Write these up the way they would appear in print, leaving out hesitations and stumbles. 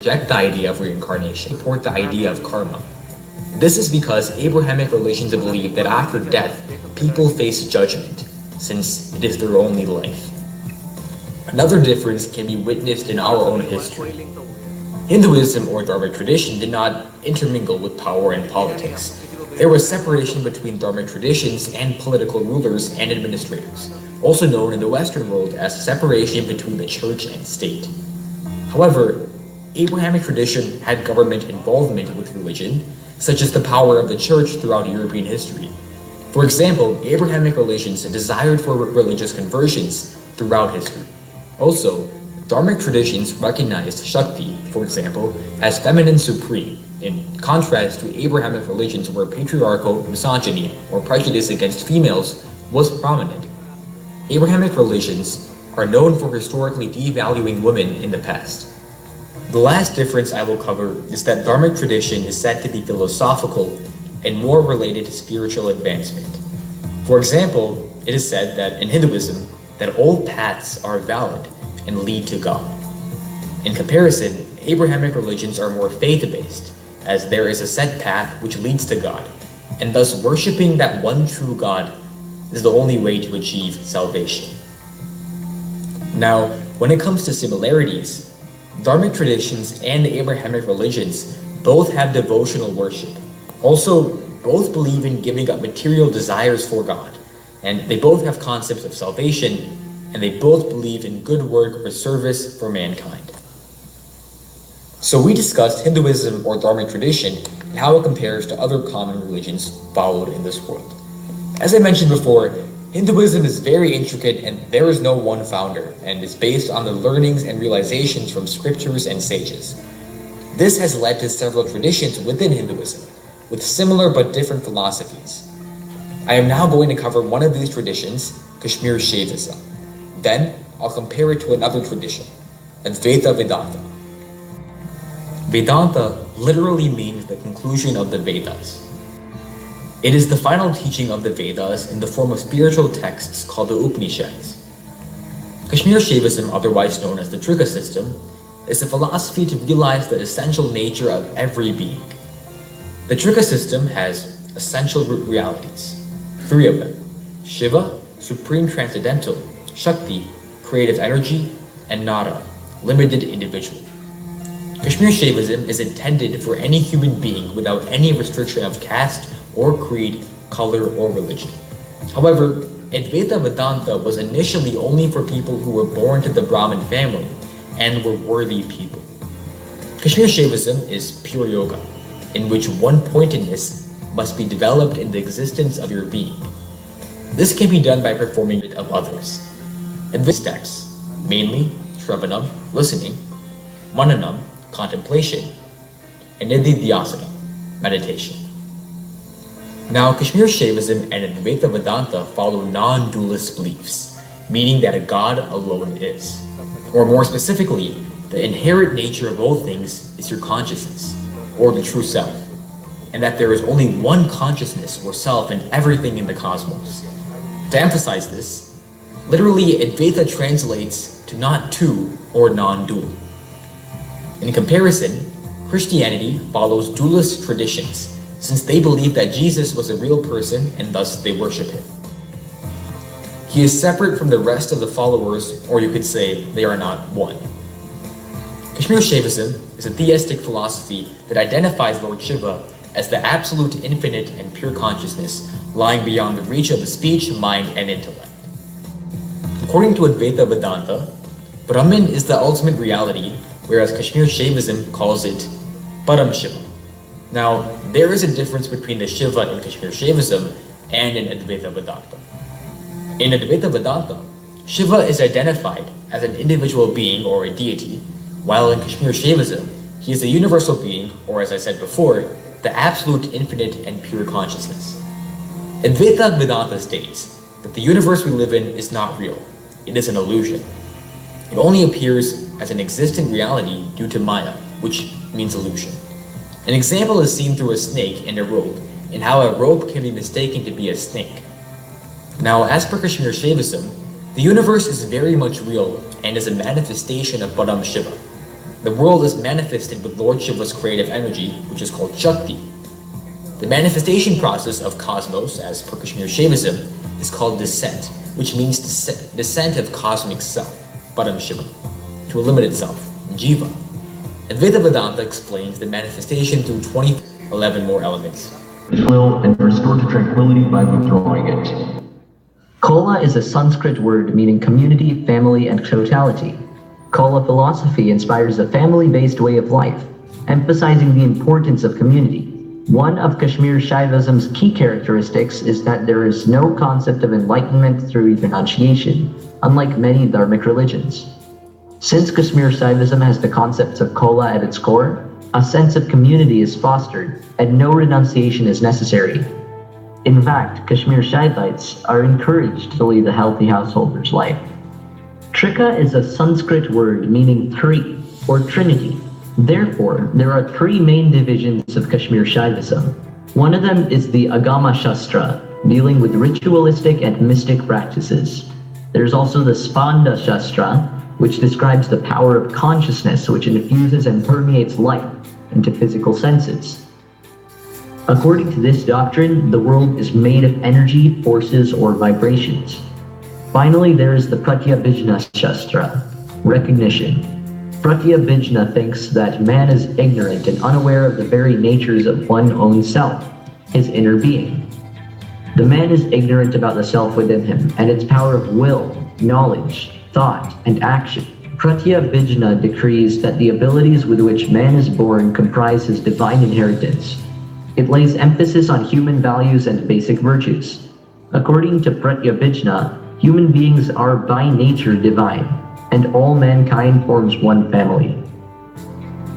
reject the idea of reincarnation, support the idea of karma. This is because Abrahamic religions believe that after death, people face judgment, since it is their only life. Another difference can be witnessed in our own history. Hinduism or Dharmic tradition did not intermingle with power and politics. There was separation between Dharmic traditions and political rulers and administrators, also known in the Western world as separation between the church and state. However, Abrahamic tradition had government involvement with religion, such as the power of the church throughout European history. For example, Abrahamic religions desired for religious conversions throughout history. Also, Dharmic traditions recognized Shakti, for example, as feminine supreme, in contrast to Abrahamic religions where patriarchal misogyny or prejudice against females was prominent. Abrahamic religions are known for historically devaluing women in the past. The last difference I will cover is that Dharmic tradition is said to be philosophical and more related to spiritual advancement. For example, it is said that in Hinduism, that all paths are valid and lead to God. In comparison, Abrahamic religions are more faith-based, as there is a set path which leads to God, and thus worshiping that one true God is the only way to achieve salvation. Now, when it comes to similarities, Dharmic traditions and Abrahamic religions both have devotional worship. Also, both believe in giving up material desires for God, and they both have concepts of salvation, and they both believe in good work or service for mankind. So we discussed Hinduism or Dharmic tradition and how it compares to other common religions followed in this world. As I mentioned before, Hinduism is very intricate and there is no one founder, and is based on the learnings and realizations from scriptures and sages. This has led to several traditions within Hinduism, with similar but different philosophies. I am now going to cover one of these traditions, Kashmir Shaivism. Then, I'll compare it to another tradition, Advaita Vedanta. Vedanta literally means the conclusion of the Vedas. It is the final teaching of the Vedas in the form of spiritual texts called the Upanishads. Kashmir Shaivism, otherwise known as the Trika system, is a philosophy to realize the essential nature of every being. The Trika system has essential realities, three of them: Shiva, supreme transcendental; Shakti, creative energy; and Nara, limited individual. Kashmir Shaivism is intended for any human being without any restriction of caste or creed, color, or religion. However, Advaita Vedanta was initially only for people who were born to the Brahmin family and were worthy people. Kashmir Shaivism is pure yoga, in which one-pointedness must be developed in the existence of your being. This can be done by performing it of others. In these texts, mainly Shravanam, listening; Mananam, contemplation; and Nididhyasana, meditation. Now, Kashmir Shaivism and Advaita Vedanta follow non-dualist beliefs, meaning that a God alone is. Or more specifically, the inherent nature of all things is your consciousness, or the true self, and that there is only one consciousness or self in everything in the cosmos. To emphasize this, literally Advaita translates to not two or non-dual. In comparison, Christianity follows dualist traditions, since they believe that Jesus was a real person and thus they worship him. He is separate from the rest of the followers, or you could say they are not one. Kashmir Shaivism is a theistic philosophy that identifies Lord Shiva as the absolute infinite and pure consciousness lying beyond the reach of the speech, mind, and intellect. According to Advaita Vedanta, Brahman is the ultimate reality, whereas Kashmir Shaivism calls it Param Shiva. Now, there is a difference between the Shiva in Kashmir Shaivism and in Advaita Vedanta. In Advaita Vedanta, Shiva is identified as an individual being or a deity, while in Kashmir Shaivism, he is a universal being, or as I said before, the absolute infinite and pure consciousness. Advaita Vedanta states that the universe we live in is not real, it is an illusion. It only appears as an existent reality due to Maya, which means illusion. An example is seen through a snake and a rope, and how a rope can be mistaken to be a snake. Now, as per Kashmir Shaivism, the universe is very much real and is a manifestation of Param Shiva. The world is manifested with Lord Shiva's creative energy, which is called Shakti. The manifestation process of cosmos, as per Kashmir Shaivism, is called descent, which means descent of cosmic self, Param Shiva, to a limited self, Jiva. Advaita Vedanta explains the manifestation through 11 more elements. Will and restored to tranquility by withdrawing it. Kola is a Sanskrit word meaning community, family, and totality. Kola philosophy inspires a family-based way of life, emphasizing the importance of community. One of Kashmir Shaivism's key characteristics is that there is no concept of enlightenment through renunciation, unlike many dharmic religions. Since Kashmir Shaivism has the concepts of Kola at its core, a sense of community is fostered, and no renunciation is necessary. In fact, Kashmir Shaivites are encouraged to lead a healthy householder's life. Trika is a Sanskrit word meaning three, or trinity. Therefore, there are three main divisions of Kashmir Shaivism. One of them is the Agama Shastra, dealing with ritualistic and mystic practices. There's also the Spanda Shastra, which describes the power of consciousness which infuses and permeates life into physical senses. According to this doctrine, the world is made of energy, forces, or vibrations. Finally, there is the Pratyabhijna Shastra, recognition. Pratyabhijna thinks that man is ignorant and unaware of the very natures of one's own self, his inner being. The man is ignorant about the self within him and its power of will, knowledge, thought, and action. Pratyabhijna decrees that the abilities with which man is born comprise his divine inheritance. It lays emphasis on human values and basic virtues. According to Pratyabhijna, human beings are by nature divine, and all mankind forms one family.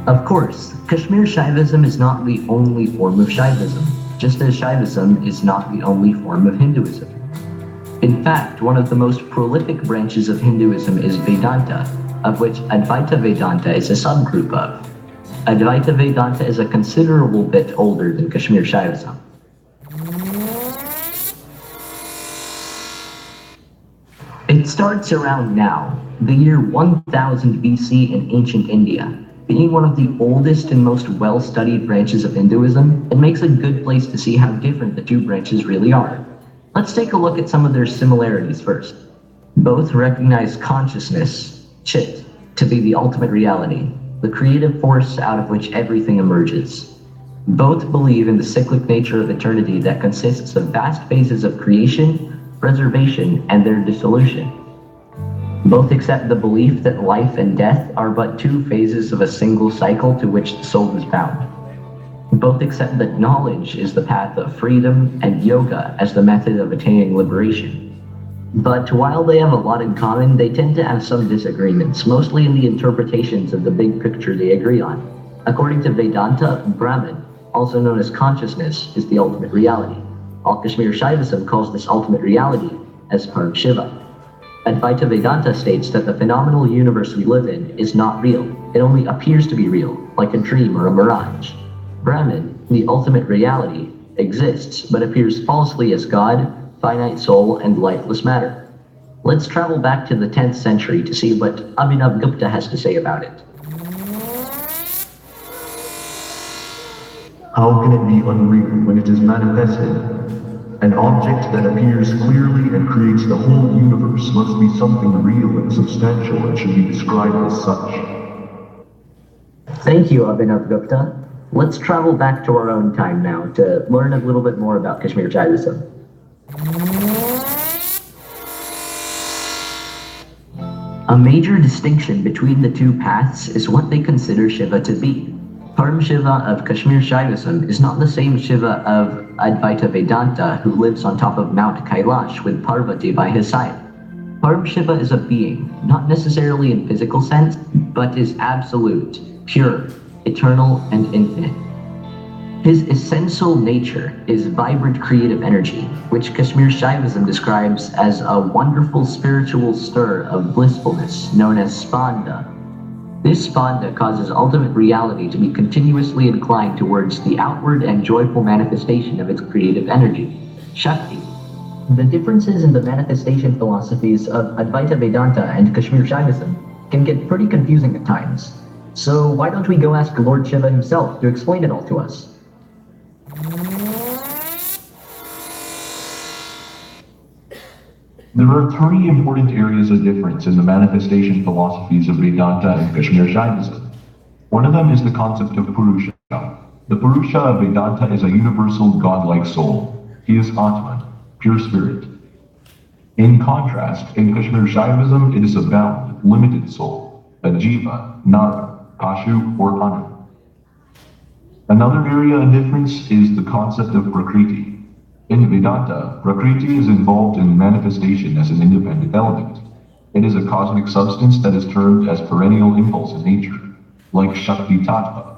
Of course, Kashmir Shaivism is not the only form of Shaivism, just as Shaivism is not the only form of Hinduism. In fact, one of the most prolific branches of Hinduism is Vedanta, of which Advaita Vedanta is a subgroup of. Advaita Vedanta is a considerable bit older than Kashmir Shaivism. It starts around now, the year 1000 BC in ancient India. Being one of the oldest and most well-studied branches of Hinduism, it makes a good place to see how different the two branches really are. Let's take a look at some of their similarities first. Both recognize consciousness, Chit, to be the ultimate reality, the creative force out of which everything emerges. Both believe in the cyclic nature of eternity that consists of vast phases of creation, preservation, and their dissolution. Both accept the belief that life and death are but two phases of a single cycle to which the soul is bound. Both accept that knowledge is the path of freedom and yoga as the method of attaining liberation. But while they have a lot in common, they tend to have some disagreements, mostly in the interpretations of the big picture they agree on. According to Vedanta, Brahman, also known as consciousness, is the ultimate reality. All Kashmir Shaivism calls this ultimate reality as Param Shiva. Advaita Vedanta states that the phenomenal universe we live in is not real. It only appears to be real, like a dream or a mirage. Brahman, the ultimate reality, exists but appears falsely as God, finite soul, and lifeless matter. Let's travel back to the 10th century to see what Abhinav Gupta has to say about it. How can it be unreal when it is manifested? An object that appears clearly and creates the whole universe must be something real and substantial and should be described as such. Thank you, Abhinav Gupta. Let's travel back to our own time now to learn a little bit more about Kashmir Shaivism. A major distinction between the two paths is what they consider Shiva to be. Param Shiva of Kashmir Shaivism is not the same Shiva of Advaita Vedanta who lives on top of Mount Kailash with Parvati by his side. Param Shiva is a being, not necessarily in physical sense, but is absolute, pure, eternal, and infinite. His essential nature is vibrant creative energy, which Kashmir Shaivism describes as a wonderful spiritual stir of blissfulness known as spanda. This spanda causes ultimate reality to be continuously inclined towards the outward and joyful manifestation of its creative energy, Shakti. The differences in the manifestation philosophies of Advaita Vedanta and Kashmir Shaivism can get pretty confusing at times. So why don't we go ask Lord Shiva himself to explain it all to us? There are three important areas of difference in the manifestation philosophies of Vedanta and Kashmir Shaivism. One of them is the concept of Purusha. The Purusha of Vedanta is a universal godlike soul. He is Atman, pure spirit. In contrast, in Kashmir Shaivism, it is a bound, limited soul, a jiva, nara, kashu, or anu. Another area of difference is the concept of Prakriti. In Vedanta, Prakriti is involved in manifestation as an independent element. It is a cosmic substance that is termed as perennial impulse in nature, like Shakti Tattva.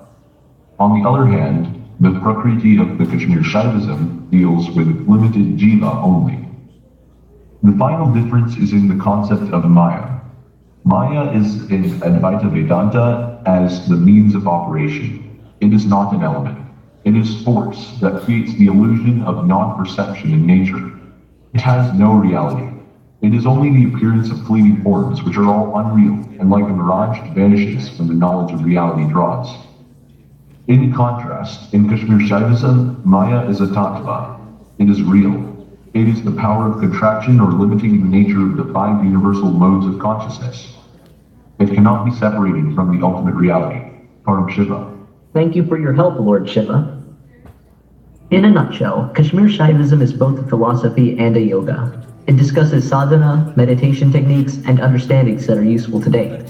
On the other hand, the Prakriti of the Kashmir Shaivism deals with limited jiva only. The final difference is in the concept of Maya. Maya is in Advaita Vedanta as the means of operation. It is not an element. It is force that creates the illusion of non-perception in nature. It has no reality. It is only the appearance of fleeting forms which are all unreal, and like a mirage, vanishes when the knowledge of reality draws. In contrast, in Kashmir Shaivism, Maya is a tattva. It is real. It is the power of contraction or limiting the nature of the five universal modes of consciousness. It cannot be separated from the ultimate reality, Param Shiva. Thank you for your help, Lord Shiva. In a nutshell, Kashmir Shaivism is both a philosophy and a yoga. It discusses sadhana, meditation techniques, and understandings that are useful today.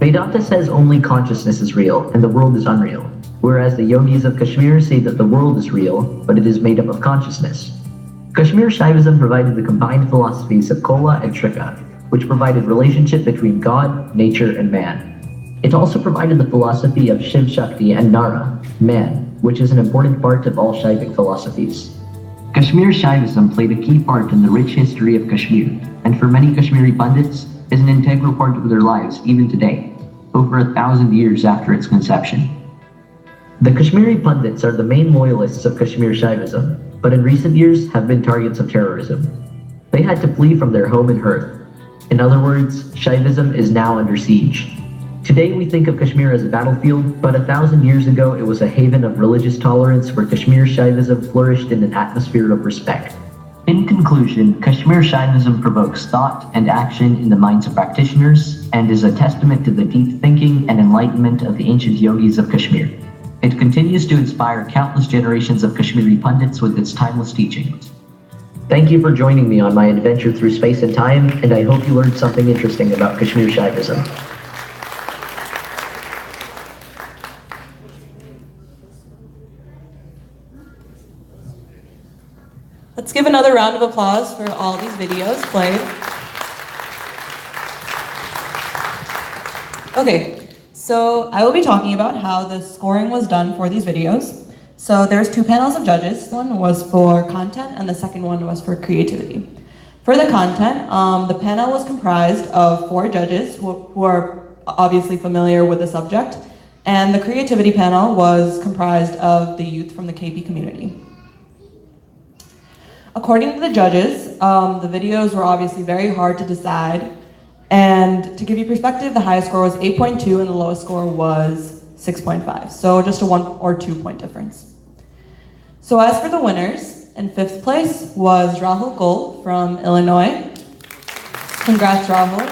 Vedanta says only consciousness is real and the world is unreal, whereas the yogis of Kashmir say that the world is real, but it is made up of consciousness. Kashmir Shaivism provided the combined philosophies of Kola and Trika, which provided relationship between God, nature, and man. It also provided the philosophy of Shiv Shakti and Nara, man, which is an important part of all Shaivic philosophies. Kashmir Shaivism played a key part in the rich history of Kashmir, and for many Kashmiri Pandits, is an integral part of their lives even today, over 1,000 years after its conception. The Kashmiri Pandits are the main loyalists of Kashmir Shaivism, but in recent years have been targets of terrorism. They had to flee from their home and hearth. In other words, Shaivism is now under siege. Today we think of Kashmir as a battlefield, but 1,000 years ago it was a haven of religious tolerance where Kashmir Shaivism flourished in an atmosphere of respect. In conclusion, Kashmir Shaivism provokes thought and action in the minds of practitioners and is a testament to the deep thinking and enlightenment of the ancient yogis of Kashmir. It continues to inspire countless generations of Kashmiri Pandits with its timeless teachings. Thank you for joining me on my adventure through space and time, and I hope you learned something interesting about Kashmir Shaivism. Let's give another round of applause for all these videos played. Okay, so I will be talking about how the scoring was done for these videos. So there's two panels of judges. One was for content and the second one was for creativity. For the content, the panel was comprised of 4 judges who are obviously familiar with the subject, and the creativity panel was comprised of the youth from the KP community. According to the judges, the videos were obviously very hard to decide, and to give you perspective, the highest score was 8.2 and the lowest score was 6.5, so just a 1 or 2 point difference. So as for the winners, in 5th place was Rahul Gol from Illinois. Congrats, Rahul.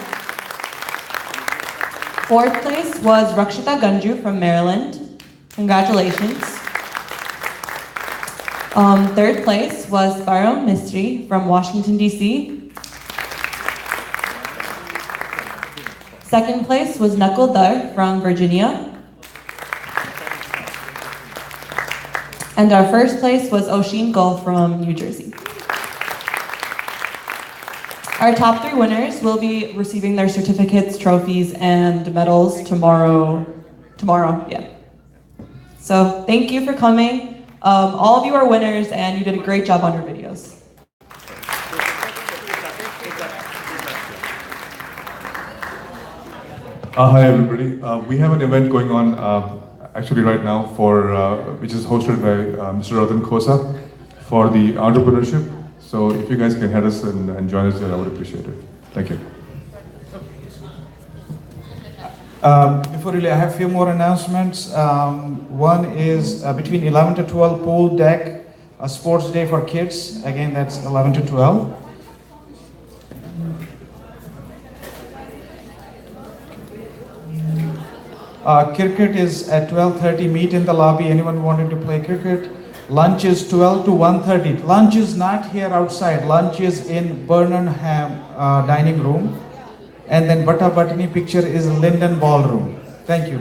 4th place was Rakshita Ganju from Maryland. Congratulations. 3rd place was Varun Mistry from Washington, D.C. 2nd place was Nakul Dar from Virginia. And our 1st place was Oshin Gul from New Jersey. Our top 3 winners will be receiving their certificates, trophies, and medals tomorrow, yeah. So thank you for coming. All of you are winners and you did a great job on your videos. Hi everybody. We have an event going on actually right now which is hosted by Mr. Ratan Khosa for the entrepreneurship. So if you guys can head us and join us there, I would appreciate it. Thank you. Before really, I have a few more announcements. One is between 11 to 12 pool deck, a sports day for kids. Again, that's 11 to 12. Cricket is at 12:30. Meet in the lobby. Anyone wanting to play cricket? Lunch is 12 to 1:30. Lunch is not here outside. Lunch is in Burnham dining room. And then Bata Batani picture is Linden Ballroom. Thank you.